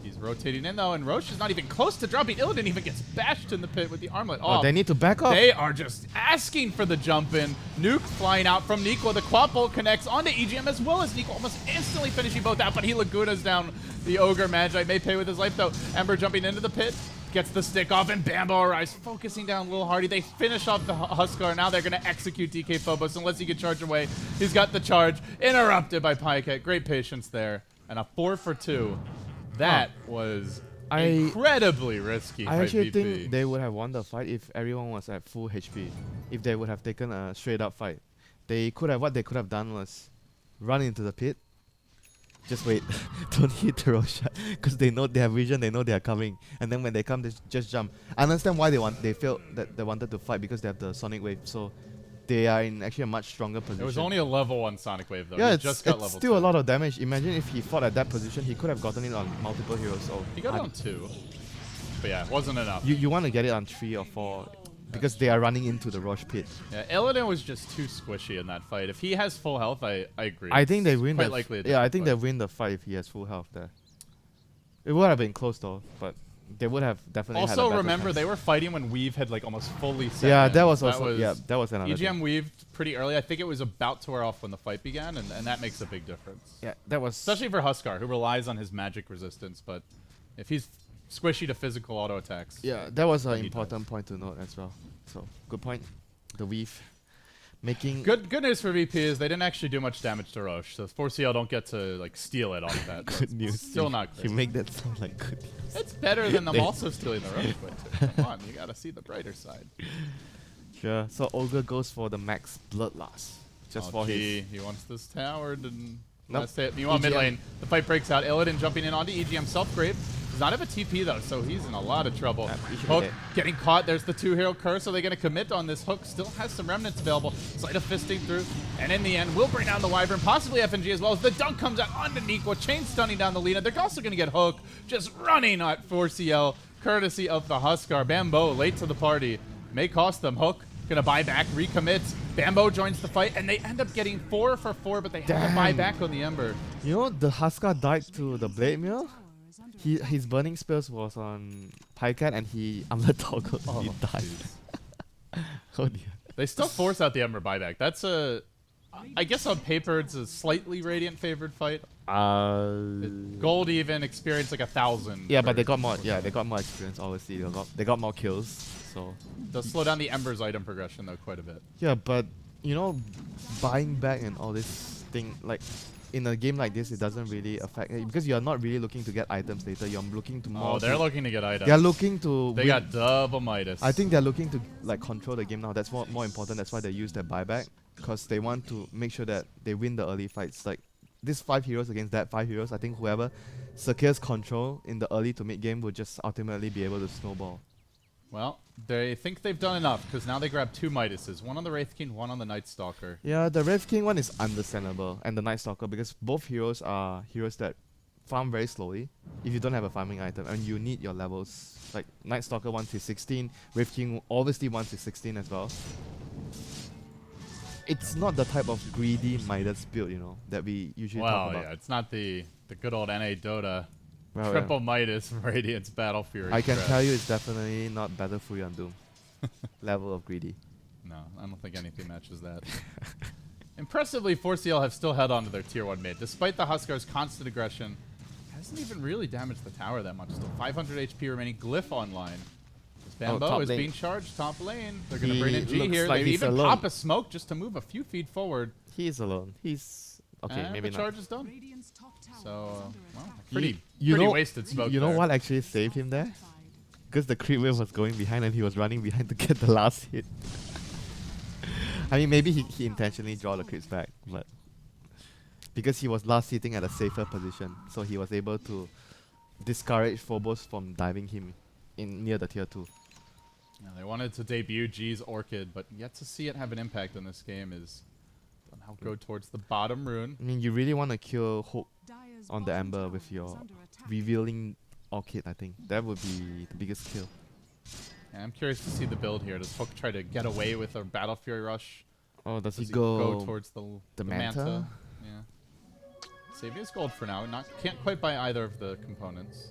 He's rotating in though, and Roche is not even close to dropping. Illidan even gets bashed in the pit with the armlet off. They need to back off. They are just asking for the jump in. Nuke flying out from Nico. The quad bolt connects onto EGM as well as Nico, almost instantly finishing both out, but he Lagunas down the Ogre Magi. May pay with his life though. Ember jumping into the pit. Gets the stick off, and Bambo arrives, focusing down Lil Hardy. They finish off the Huskar. Now they're going to execute DK Phobos unless he can charge away. He's got the charge. Interrupted by Pycat. Great patience there. And a 4 for 2. That was incredibly risky. I actually think they would have won the fight if everyone was at full HP. If they would have taken a straight up fight. What they could have done was run into the pit. Just wait. Don't hit the Roshan. Because they know they have vision, they know they are coming. And then when they come, they just jump. I understand why they felt that they wanted to fight, because they have the Sonic Wave. So they are in actually a much stronger position. It was only a level 1 Sonic Wave though. Yeah, it's still 2. A lot of damage. Imagine if he fought at that position, he could have gotten it on multiple heroes. So he got it on 2. But yeah, it wasn't enough. You want to get it on 3 or 4. Because they are running into the Roche pit. Yeah, Illidan was just too squishy in that fight. If he has full health, I agree. I think they win. Quite likely. I think they win the fight if he has full health there. It would have been close though, but they would have definitely. Also, had a remember chance. they were fighting when Weave had like almost fully set. Yeah, in. that was also that was another. EGM thing. weaved pretty early. I think it was about to wear off when the fight began, and that makes a big difference. Yeah, that was especially for Huskar, who relies on his magic resistance. But if he's squishy to physical auto attacks, yeah, that was an important point to note as well. So good point. The weave making good news for VP is they didn't actually do much damage to Roche. So 4CL don't get to like steal it off that. Good news. Still not great. You make that sound like good news. It's better than them also stealing the Roche. But come on, you gotta see the brighter side. Sure. So Ogre goes for the max blood loss. Just for his. He wants this tower to Nope. last hit. Meanwhile, mid lane, the fight breaks out. Illidan jumping in onto EGM Selfgrave. Does not have a TP though, so he's in a lot of trouble. Hook getting caught. There's the 2-hero curse. Are they going to commit on this? Hook still has some remnants available. Sleight of fisting through, and in the end, will bring down the Wyvern, possibly FNG as well. As the dunk comes out onto Nico, chain stunning down the Lina. They're also going to get Hook just running at 4CL, courtesy of the Huskar. Bambo late to the party. May cost them. Hook gonna buy back, recommits. Bambo joins the fight, and they end up getting 4 for 4, but they have to buy back on the Ember. You know, the Huskar died to the Blade Mill. His burning spells was on Pycat, and he armlet toggled. Oh, he died. Oh dear. They still force out the Ember buyback. That's I guess on paper it's a slightly Radiant favored fight. Gold even experienced like 1,000. Yeah, but they got more. Yeah, they got more experience. Obviously, they got more kills. So does slow down the Ember's item progression though quite a bit. Yeah, but you know, buying back and all this thing, like in a game like this, it doesn't really affect it because you're not really looking to get items later. You're looking to more. Oh, they're looking to get items. They're looking to. They got double Midas. I think they're looking to like control the game now. That's more important. That's why they use their buyback, because they want to make sure that they win the early fights. Like these 5 heroes against that 5 heroes, I think whoever secures control in the early to mid game will just ultimately be able to snowball. Well, they think they've done enough because now they grab 2 Midases. One on the Wraith King, one on the Night Stalker. Yeah, the Wraith King one is understandable, and the Night Stalker, because both heroes are heroes that farm very slowly if you don't have a farming item, and you need your levels. Like Night Stalker wants his 16, Wraith King obviously wants his 16 as well. It's not the type of greedy Midas build, you know, that we usually talk about. Yeah, it's not the good old NA Dota Well, triple Midas Radiance Battle Fury. I can threat. tell you it's definitely not Battle Fury on Doom level of greedy. No, I don't think anything matches that. Impressively, 4CL have still held on to their tier 1 mid. Despite the Huskar's constant aggression, hasn't even really damaged the tower that much. Still 500 HP remaining. Glyph online. Bambo top is lane. being charged top lane. They're going to bring in G looks here. like Maybe he's even alone. pop a smoke just to move a few feet forward. He's alone. He's okay. And Maybe the not. charge is done. So, well, You pretty know, wasted smoke. You know there. what actually saved him there? Because the creep wave was going behind and he was running behind to get the last hit. I mean, maybe he intentionally draw the creeps back, but because he was last sitting at a safer position, so he was able to discourage Phobos from diving him in near the tier 2. Yeah, they wanted to debut G's Orchid, but yet to see it have an impact in this game is somehow go towards the bottom rune. I mean, you really want to kill Hook on the Ember with your revealing Orchid, I think. That would be the biggest kill. And I'm curious to see the build here. Does Hook try to get away with a Battle Fury Rush? Oh, does he Does go towards the Manta? Manta? Yeah. Saving his gold for now. Can't quite buy either of the components.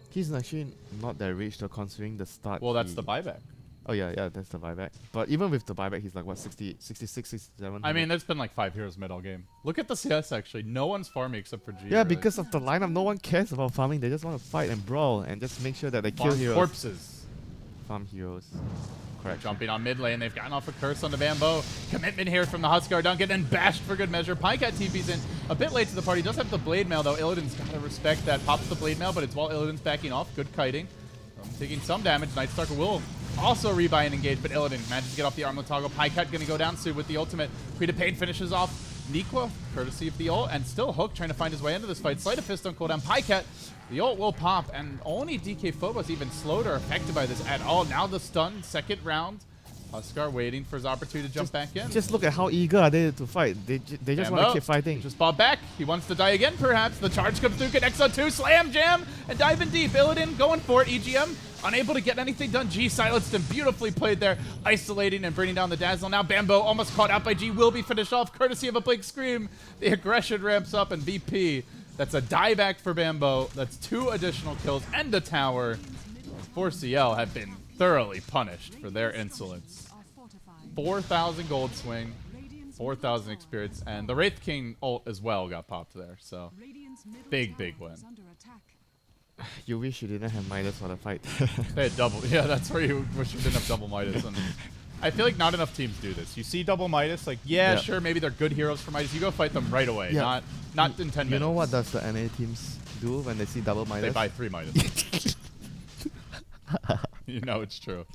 He's actually not that rich though, considering the start. Well, that's the buyback. Oh yeah, that's the buyback. But even with the buyback, he's like what, 60, 66, 67? I mean, there's been like 5 heroes mid all game. Look at the CS actually. No one's farming except for G. yeah, really. because of the lineup, no one cares about farming. They just want to fight and brawl and just make sure that they kill Farm heroes. corpses. Farm heroes. Correct. Jumping on mid lane, they've gotten off a curse on the Bambo. Commitment here from the Huskar Duncan, and bashed for good measure. Pycat TP's in a bit late to the party. Does have the blade mail though. Illidan's got to respect that. Pops the blade mail, but it's while Illidan's backing off. Good kiting. Taking some damage. Nightstalker will also rebuy and engage, but Illidan manages to get off the armlet toggle. Pycat gonna go down soon with the ultimate. Queen of Pain finishes off Nikwa, courtesy of the ult, and still Hook trying to find his way into this fight. Sleight of Fist on cooldown. Pycat, the ult will pop, and only DK Phobos even slowed or affected by this at all. Now the stun, second round. Huskar waiting for his opportunity to jump back in. Just look at how eager are they to fight. They just want to Bambo keep fighting. just bought back. He wants to die again, perhaps. The charge comes through, connects on 2, slam, jam, and diving deep. Illidan going for it. EGM unable to get anything done. G silenced him. Beautifully played there, isolating and bringing down the Dazzle. Now Bambo almost caught out by G. Will be finished off, courtesy of a big scream. The aggression ramps up, and VP. That's a dieback for Bambo. That's 2 additional kills and a tower. 4CL have been thoroughly punished for their insolence. 4,000 gold swing, 4,000 experience, and the Wraith King ult as well got popped there, so big win. You wish you didn't have Midas for the fight. They had double, yeah, that's where you wish you didn't have double Midas. And I feel like not enough teams do this. You see double Midas, like, yeah, sure, maybe they're good heroes for Midas. You go fight them right away, not in 10 minutes. You know what does the NA teams do when they see double Midas? They buy 3 Midas. You know it's true.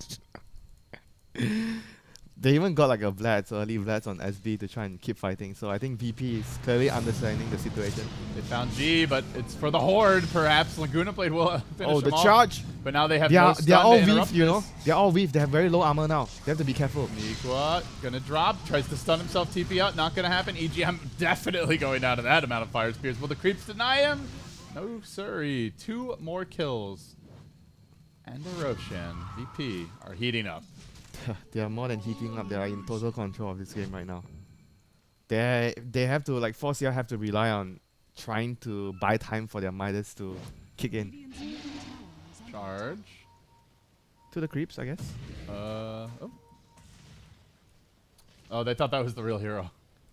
They even got like a Vlad, so early Vlads on SB to try and keep fighting. So I think VP is clearly understanding the situation. They found G, but it's for the Horde, perhaps. Laguna Blade will finish The him off, charge! but now they have They no are stun all to interrupt weave, you know? this. They're all weave. They have very low armor now. They have to be careful. Nikwa gonna drop, tries to stun himself, TP out, not gonna happen. EGM definitely going down to that amount of fire spears. Will the creeps deny him? No, sorry. 2 more kills. And a Roshan, VP, are heating up. They are more than heating up. They are in total control of this game right now. They have to, like, 4CL have to rely on trying to buy time for their Midas to kick in. Charge. To the creeps, I guess. Oh, they thought that was the real hero.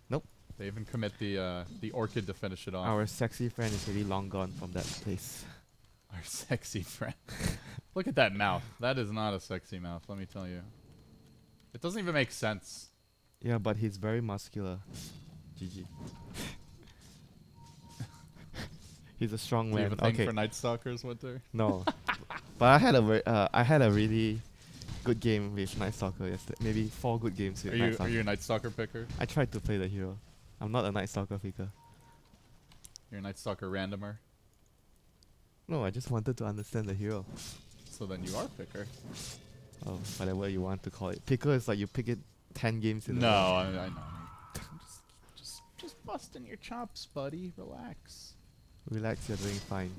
Nope. They even commit the Orchid to finish it off. Our sexy friend is really long gone from that place. Our sexy friend. Look at that mouth. That is not a sexy mouth, let me tell you. It doesn't even make sense. Yeah, but he's very muscular. GG. He's a strong Do you man. have a thing Okay. for Night Stalkers, Winter? No. But I had a really good game with Night Stalker yesterday. Maybe 4 good games with Night Are Stalker. you a Night Stalker picker? I tried to play the hero. I'm not a Night Stalker picker. You're a Night Stalker randomer? No, I just wanted to understand the hero. So then you are picker. Oh, whatever you want to call it. Picker is like you pick it 10 games in No, a row. I know. I'm just busting your chops, buddy. Relax. Relax, you're doing fine.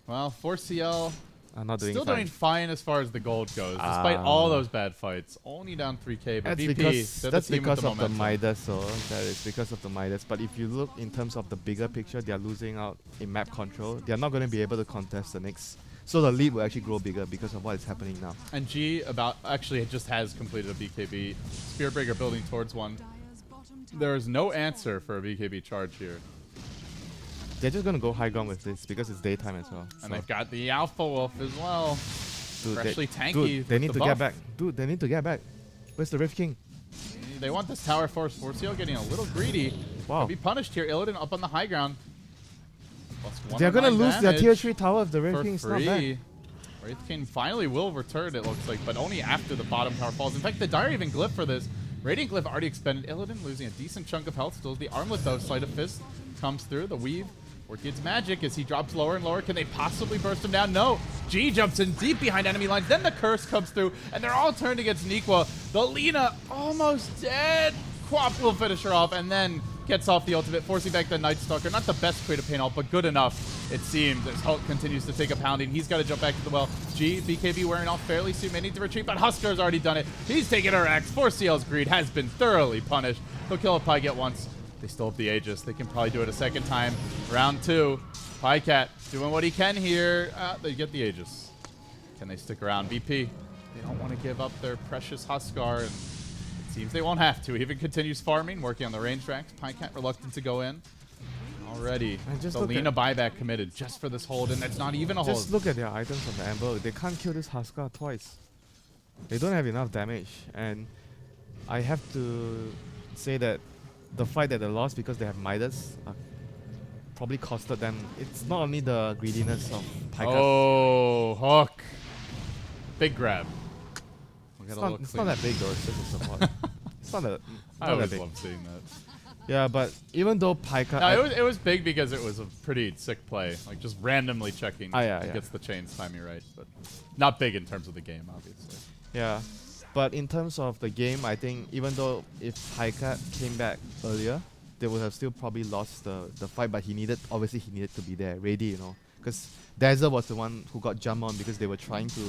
Well, 4CL I'm not doing still fine. doing fine as far as the gold goes, despite all those bad fights. Only down 3K, but That's VP, because, they're that's the team with because the of the momentum. Midas, so that is because of the Midas. But if you look in terms of the bigger picture, they are losing out in map control. They are not going to be able to contest the next. So the lead will actually grow bigger because of what is happening now. And G actually just has completed a BKB. Spearbreaker building towards one. There is no answer for a BKB charge here. They're just going to go high ground with this because it's daytime as well. And they've got the Alpha Wolf as well. Dude, Freshly tanky. Dude, they with need the to buff. get back. Dude, they need to get back. Where's the Rift King? They want this tower force. 4CL getting a little greedy. Wow. Could be punished here. Illidan up on the high ground. They're going to lose their tier 3 tower if the for Rift King is not back. free. Wraith King finally will return, it looks like, but only after the bottom tower falls. In fact, the Dire even glyph for this. Radiant Glyph already expended. Illidan losing a decent chunk of health. Still the armlet though. Sleight of Fist comes through. The weave working its magic as he drops lower and lower. Can they possibly burst him down? No. G jumps in deep behind enemy lines. Then the curse comes through, and they're all turned against Nikwa. The Lina almost dead. Quap will finish her off, and then gets off the ultimate, forcing back the Night Stalker. Not the best creative paint ult, but good enough, it seems, as Hulk continues to take a pounding. He's got to jump back to the well. G, BKB wearing off fairly soon. May need to retreat, but Huskar's already done it. He's taking her axe. 4CL's greed has been thoroughly punished. He'll kill a Pycat once. They still have the Aegis. They can probably do it a second time. Round 2. Pycat doing what he can here. They get the Aegis. Can they stick around? VP, they don't want to give up their precious Huskar, and it seems they won't have to. He even continues farming, working on the range tracks. Pycat reluctant to go in. Already, just the look Lina at- buyback committed just for this hold, and that's not even a Just hold. look at their items on the Amber. They can't kill this Huskar twice. They don't have enough damage. And I have to say that the fight that they lost because they have Midas probably costed them. It's not only the greediness of Pycat. Oh, Hook. Big grab. We'll get It's a not, little it's not clean. that big though, it's just a support. It's not that, I not that always big. love seeing that. Yeah, but even though Pycat... No, it was big because it was a pretty sick play. Like, just randomly checking. Yeah. Gets the chains timing right. But not big in terms of the game, obviously. Yeah, but in terms of the game, I think even though if Pycat came back earlier, they would have still probably lost the fight. But obviously he needed to be there, ready, you know, because Dazzle was the one who got jumped on because they were trying so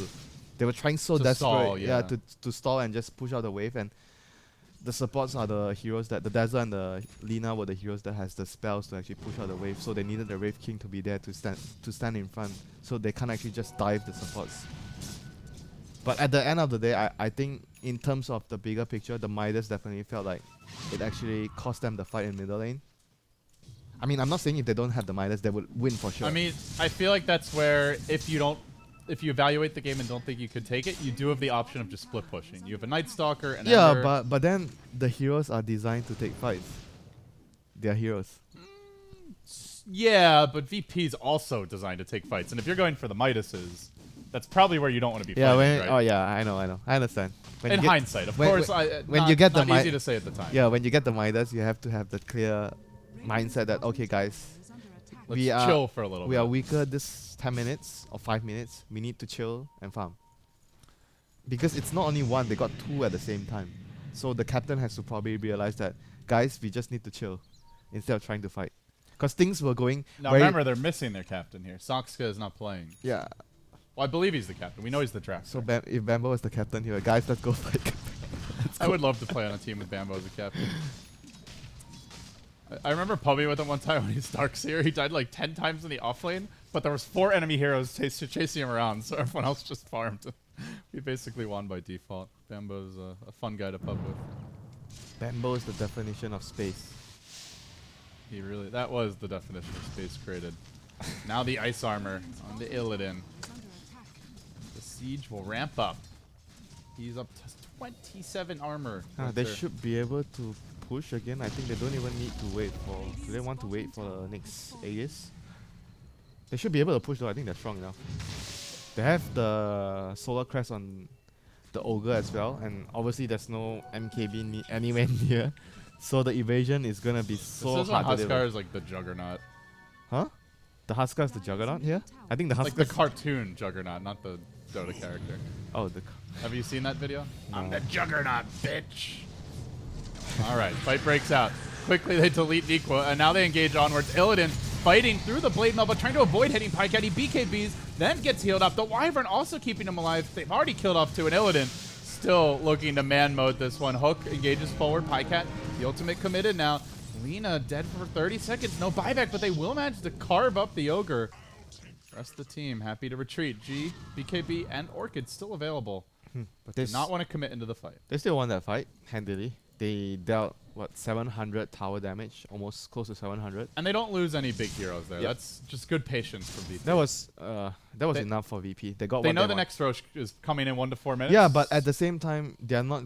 To desperate, stall, yeah. to stall and just push out the wave. And the supports are the heroes that the Dazzle and the Lina were the heroes that has the spells to actually push out the wave. So they needed the Wraith King to be there to stand in front, so they can't actually just dive the supports. But at the end of the day, I think in terms of the bigger picture, the Midas definitely felt like it actually cost them the fight in middle lane. I mean, I'm not saying if they don't have the Midas, they would win for sure. I mean, I feel like that's where if you evaluate the game and don't think you could take it, you do have the option of just split pushing. You have a Night Stalker and yeah, Ember. but then the heroes are designed to take fights. They are heroes. Yeah, but VP's also designed to take fights, and if you're going for the Midases, that's probably where you don't want to be Yeah, fighting, when right? oh yeah, I know, I understand. When In you get- hindsight, of when- course, when you get the not easy Mi- to say at the time. yeah, when you get the Midas, you have to have the clear mindset that okay, guys, Let's we are chill for a little we bit. are weaker this 10 minutes or 5 minutes. We need to chill and farm. Because it's not only one, they got two at the same time. So the captain has to probably realize that, guys, we just need to chill instead of trying to fight. Because things were going Now very... remember, they're missing their captain here. Soxka is not playing. Yeah. Well, I believe he's the captain. We know he's the draft. So if Bambo was the captain here, guys, let's go fight. I would love to play on a team with Bambo as a captain. I remember pubbing with him one time when he's Darkseer. He died like 10 times in the offlane, but there was 4 enemy heroes chasing him around, so everyone else just farmed. We basically won by default. Bambo's a fun guy to pub with. Bambo is the definition of space. That was the definition of space created. Now the ice armor on the Illidan. The siege will ramp up. He's up to 27 armor. They should be able to push again. I think they don't even need to wait for... Do they want to wait for the next Aegis? They should be able to push though. I think they're strong enough. They have the Solar Crest on the Ogre as well. And obviously there's no MKB anywhere near. So the evasion is going to be so This is when hard to Huskar deliver. is like the Juggernaut. Huh? The Huskar is the Juggernaut here? I think the Huskar... Like the cartoon Juggernaut, not the Dota character. Oh, Have you seen that video? No. I'm the Juggernaut, bitch. All right, fight breaks out. Quickly they delete Nequa, and now they engage onwards. Illidan fighting through the Blade Mail, but trying to avoid hitting Pycat. He BKBs, then gets healed up. The Wyvern also keeping him alive. They've already killed off two, and Illidan still looking to man mode this one. Hook engages forward. Pycat, the ultimate committed now. Lina dead for 30 seconds. No buyback, but they will manage to carve up the Ogre. Rest of the team happy to retreat. G, BKB, and Orchid still available. But they do not want to commit into the fight. They still won that fight handily. They dealt, what, 700 tower damage, almost close to 700. And they don't lose any big heroes there. Yep. That's just good patience from VP. That was enough for VP. They got. They what know they the want. next Roche is coming in 1 to 4 minutes. Yeah, but at the same time, they are not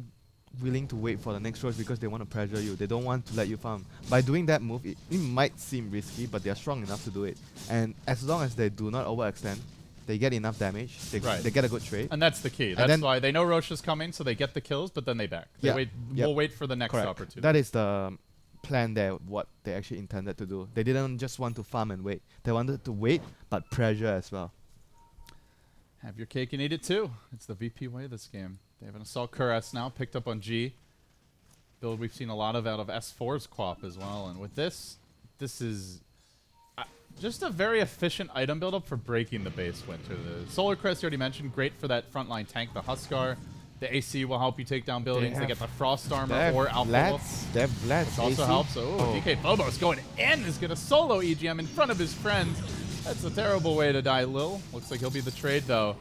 willing to wait for the next Roche because they want to pressure you. They don't want to let you farm. By doing that move, it might seem risky, but they are strong enough to do it. And as long as they do not overextend, they get enough damage. They get a good trade. And that's the key. That's why they know Roche is coming, so they get the kills, but then they back. They wait. We'll wait for the next opportunity. That is the plan there, what they actually intended to do. They didn't just want to farm and wait. They wanted to wait, but pressure as well. Have your cake and eat it too. It's the VP way this game. They have an Assault Cuirass now, picked up on G. Build we've seen a lot of out of S4's Quap as well. And with this is just a very efficient item build-up for breaking the base Winter. The Solar Crest you already mentioned, great for that frontline tank, the Huskar. The AC will help you take down buildings. They get the Frost Armor or Alpha Wolf. They have Vlads. Which also helps. Oh, DK Phobos going in is going to solo EGM in front of his friends. That's a terrible way to die, Lil. Looks like he'll be the trade, though.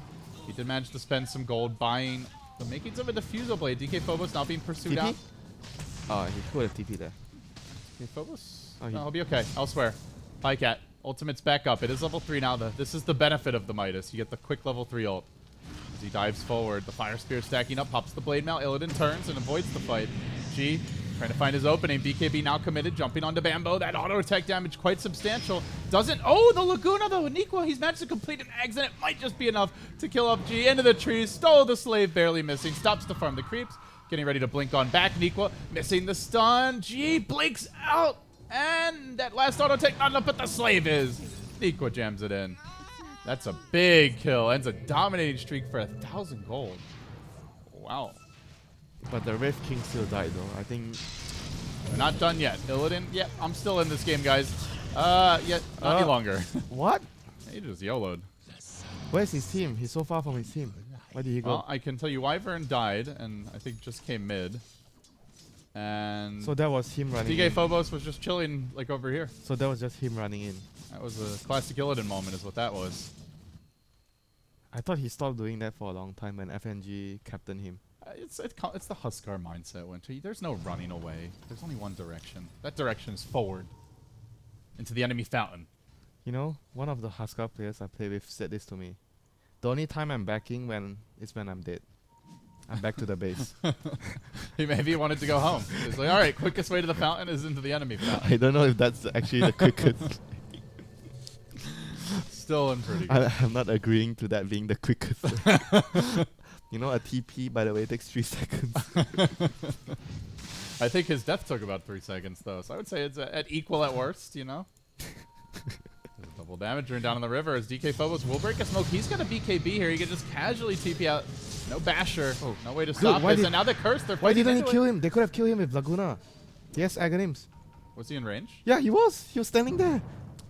He did manage to spend some gold buying the makings of a Diffusal Blade. DK Phobos now being pursued out. Oh, he put a TP there. DK Phobos? Oh, no, he'll be okay. Elsewhere. Pycat. Ultimate's back up. It is level 3 now. This is the benefit of the Midas. You get the quick level 3 ult. As he dives forward, the Fire Spear stacking up, pops the Blade Mail. Illidan turns and avoids the fight. G trying to find his opening. BKB now committed, jumping onto Bambo. That auto attack damage quite substantial. Doesn't. Oh, the Laguna though. Nequa, he's managed to complete an Eggs, and it might just be enough to kill off G. Into the trees, stole the slave, barely missing. Stops to farm the creeps. Getting ready to blink on back. Nequa missing the stun. G blinks out. And that last auto attack not enough, but the slave is. Nequa jams it in. That's a big kill. Ends a dominating streak for 1,000 gold. Wow. But the Wraith King still died though. I think we're not done yet. Illidan, yeah, I'm still in this game, guys. Not any longer. What? He just YOLO'd. Where's his team? He's so far from his team. Where did he go? Well, I can tell you Wyvern died, and I think just came mid. And so that was him running DK in. Phobos was just chilling, like, over here. So that was just him running in. That was a classic Illidan moment is what that was. I thought he stopped doing that for a long time when FNG captained him. It's the Huskar mindset, Winter. There's no running away. There's only one direction. That direction is forward. Into the enemy fountain. You know, one of the Huskar players I play with said this to me. The only time I'm backing is when I'm dead. I'm back to the base. Maybe he wanted to go home. He's like, all right, quickest way to the fountain is into the enemy fountain. I don't know if that's actually the quickest. Still in pretty good. I'm not agreeing to that being the quickest. You know, a TP, by the way, takes 3 seconds. I think his death took about 3 seconds, though. So I would say it's at equal at worst, you know? Double damage rune down in the river as DK Phobos will break a smoke. He's got a BKB here. He can just casually TP out. No basher. Oh, no way to stop this. And now the curse. Why didn't he kill him? They could have killed him with Laguna. Yes, Aghanims. Was he in range? Yeah, he was. He was standing there.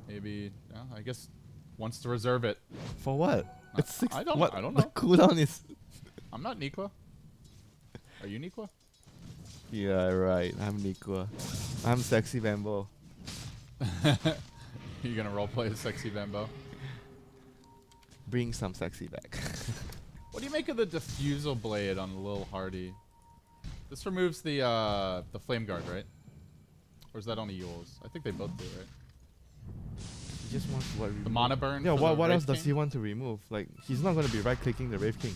Maybe, I guess, wants to reserve it. For what? It's 6. I don't know. The cooldown is... I'm not Nequa. Are you Nequa? Yeah, right. I'm Nequa. I'm sexy Bambo. You're gonna roleplay as sexy Bambo? Bring some sexy back. What do you make of the Diffusal Blade on Lil Hardy? This removes the Flame Guard, right? Or is that only Yule's? I think they both do, right? He just wants what? The mana burn? Yeah, what else does he want to remove? Like, he's not going to be right-clicking the Wraith King.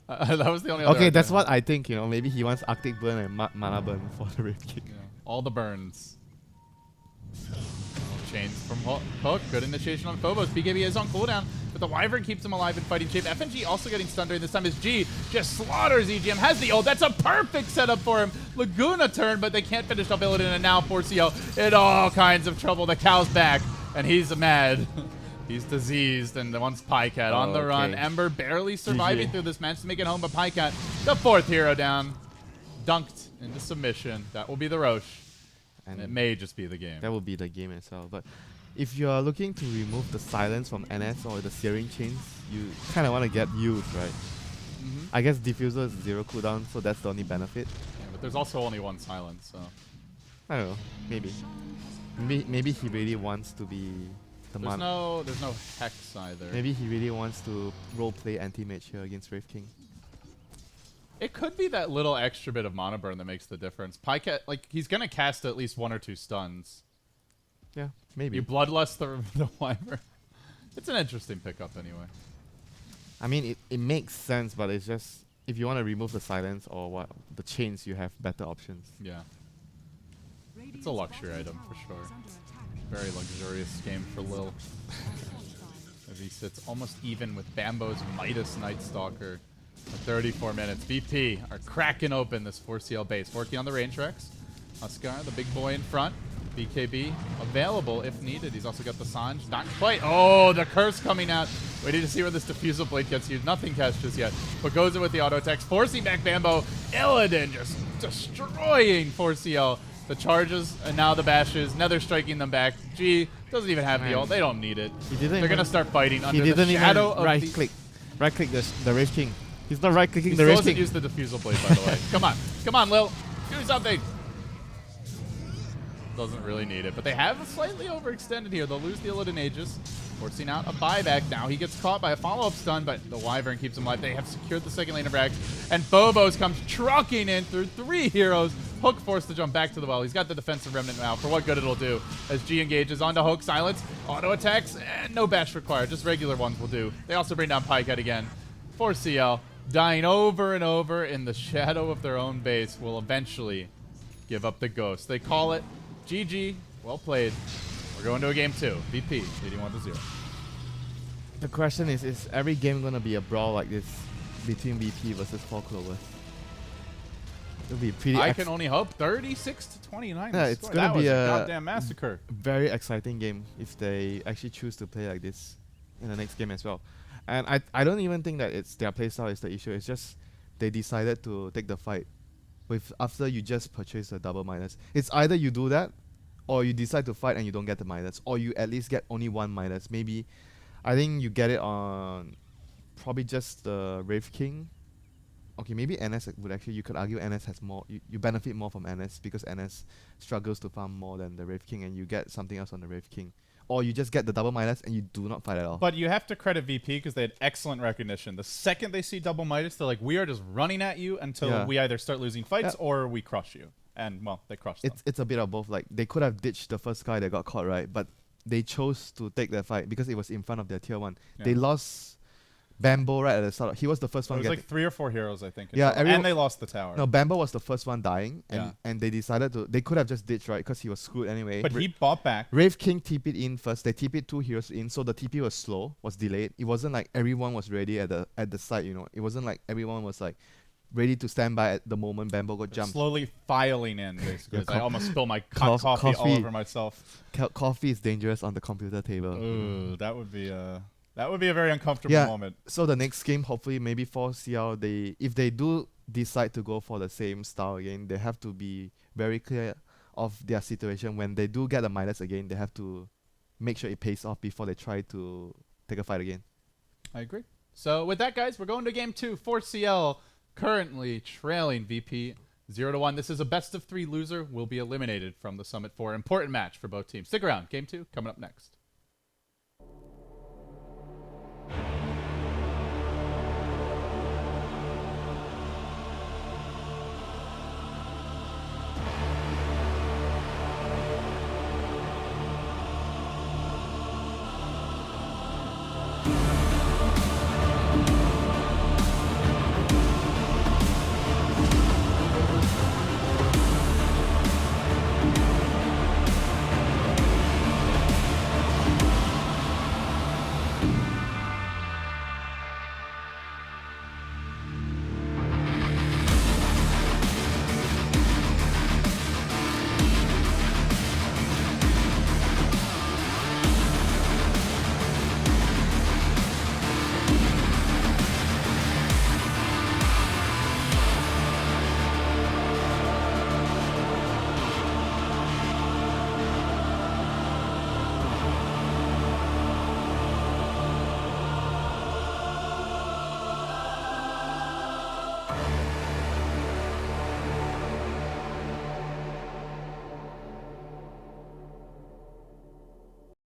That was the only other Okay, that's what I think, you know. Maybe he wants Arctic Burn and Mana Burn for the Wraith King. Yeah, all the burns. Chains from Hook. Good initiation on Phobos. BKB is on cooldown, but the Wyvern keeps him alive in fighting shape. FNG also getting stunned during this time as G just slaughters EGM. Has the ult. That's a perfect setup for him. Laguna turn, but they can't finish up Illidan, and now 4C&L in all kinds of trouble. The cow's back, and he's mad. He's diseased, and once Pycat on the run. Okay. Ember barely surviving GG. through this match to make it home, but Pycat, the fourth hero down, dunked into submission. That will be the Roche, and it may just be the game. That will be the game as well. But if you are looking to remove the silence from NS or the searing chains, you kind of want to get used, right? I guess Diffuser is 0 cooldown, so that's the only benefit. Yeah, but there's also only one silence, so I don't know. Maybe. Maybe he really wants to be the there's no hex either. Maybe he really wants to roleplay anti-mage here against Wraith King. It could be that little extra bit of mana burn that makes the difference. Pycat, like, he's gonna cast at least 1 or 2 stuns. Yeah, maybe. You bloodlust the Wyvern. It's an interesting pickup anyway. I mean, it makes sense, but it's just if you want to remove the silence or what the chains, you have better options. Yeah. It's a luxury item for sure. Very luxurious game for Lil. As he sits almost even with Bambo's Midas Night Stalker for 34 minutes. VP are cracking open this 4CL base. Working on the range Rex. Huskar, the big boy in front. BKB available if needed. He's also got the Sanj. Not quite. Oh, the curse coming out. Waiting to see where this Diffusal Blade gets used. Nothing cast just yet. But goes in with the auto attacks. Forcing back Bambo. Illidan just destroying 4CL. The charges and now the bashes. Now they're striking them back. G doesn't even have the ult. They don't need it. They're going to start fighting under the shadow of right-click. Right-click the Wraith King. He's not right-clicking he the Wraith King. He doesn't use the Diffusal Blade, by the way. Come on. Come on, Lil. Do something. Doesn't really need it. But they have slightly overextended here. They'll lose the Illidan Aegis. Forcing out a buyback. Now he gets caught by a follow-up stun, but the Wyvern keeps him alive. They have secured the second lane of Rax. And Phobos comes trucking in through 3 heroes. Hook forced to jump back to the well. He's got the defensive remnant now. For what good it'll do. As G engages onto Hook. Silence. Auto attacks. And no bash required. Just regular ones will do. They also bring down Pycat again. 4CL dying over and over in the shadow of their own base will eventually give up the ghost. They call it GG. Well played. We're going to a game 2. VP leading 1-0. The question is every game gonna be a brawl like this between VP versus 4 Clovers? It'll be pretty. I can only hope. 36-29. Yeah, it's gonna be a a goddamn massacre. Very exciting game if they actually choose to play like this in the next game as well. And I don't even think that it's their playstyle is the issue. It's just they decided to take the fight with after you just purchase a double minus. It's either you do that or you decide to fight and you don't get the minus, or you at least get only 1 minus. Maybe I think you get it on probably just the Wraith King. Okay, maybe NS would actually, you could argue NS has more, you benefit more from NS because NS struggles to farm more than the Wraith King and you get something else on the Wraith King. Or you just get the double minus and you do not fight at all. But you have to credit VP because they had excellent recognition. The second they see double Midas, they're like, we are just running at you until we either start losing fights or we crush you. And, well, they crushed them. It's a bit of both. Like, they could have ditched the first guy that got caught, right? But they chose to take that fight because it was in front of their tier 1. Yeah. They lost Bambo right at the start. He was the first one. It was like 3 or 4 heroes, I think. Yeah, and they lost the tower. No, Bambo was the first one dying, and they decided to. They could have just ditched, right? Because he was screwed anyway. But he bought back. Wraith King TP'd in first. They TP'd 2 heroes in, so the TP was slow, was delayed. It wasn't like everyone was ready at the site, you know. It wasn't like everyone was like ready to stand by at the moment Bambo got jumped. Slowly filing in, basically. I almost spilled my coffee all over myself. Coffee is dangerous on the computer table. Ooh, that would be a very uncomfortable moment. So the next game, hopefully, maybe 4CL, if they do decide to go for the same style again, they have to be very clear of their situation. When they do get a minus again, they have to make sure it pays off before they try to take a fight again. I agree. So with that, guys, we're going to game 2. 4CL currently trailing VP 0-1. This is a best of 3 loser. Will be eliminated from the Summit 4. Important match for both teams. Stick around. Game 2 coming up next.